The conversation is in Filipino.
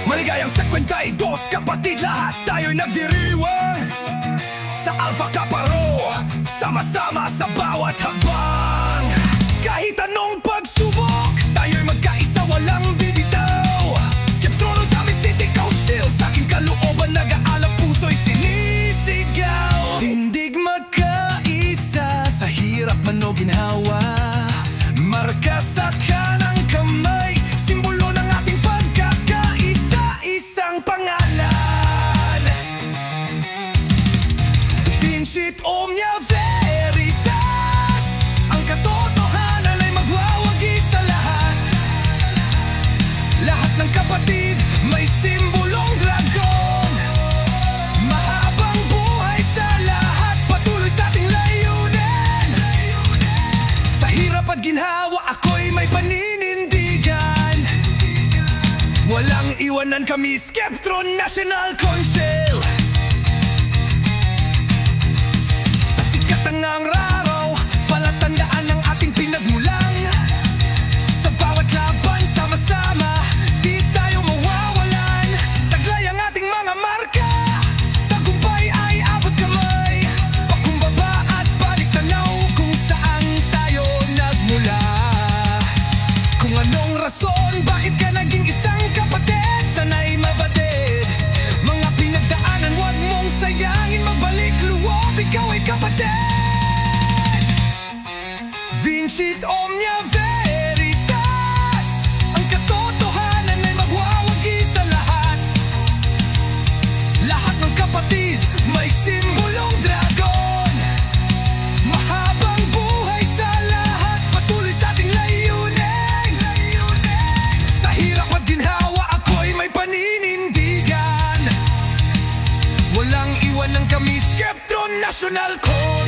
Maligayang sa 52, kapatid, lahat tayo'y nagdiriwang sa Alpha Kappa Rho, sama-sama sa bawat hakbang. Kahit anong pagsubok, tayo'y magkaisa, walang bibitaw. Skeptrono sa aming City Council, sa aking kalooban nag-aalab, puso'y sinisigaw. Tindig magkaisa, sa hirap man o ginhawa, marka sa kanang kamay, simbolo ng ating pagkakaisa, isang pangalan: Vincit Omnia Veritas. Ang katotohanan ay magwawagi sa lahat. Lahat ng kapatid may simbolong dragon. Mahabang buhay sa lahat, patuloy sa ating layunin. Sa hirap at ginhawa, ako'y may paninindigan. Walang iwanan kami, Skeptron National Council. Sa sikat ng araw, palatandaan ng ating pinagmulang. Sa bawat laban, sama-sama, di tayo mawawalan. Taglay ang ating mga marka, tagumpay ay abot kamay. Pakumbaba at balik tanaw kung saan tayo nagmula. Kung anong rason, bakit ka naging isang kapatid, sana'y mabatid. Mga pinagdaanan, huwag mong sayangin, magbalik luwab, ikaw ay kapatid. Vincit Omnia Veritas. Ang katotohanan ay magwawagi sa lahat. Lahat ng kapatid may simbolong dragon. Mahabang buhay sa lahat, patuloy sa ating layunin. Sa hirap at ginhawa, ako'y may paninindigan. Walang iwanan kami, Skeptron National Council.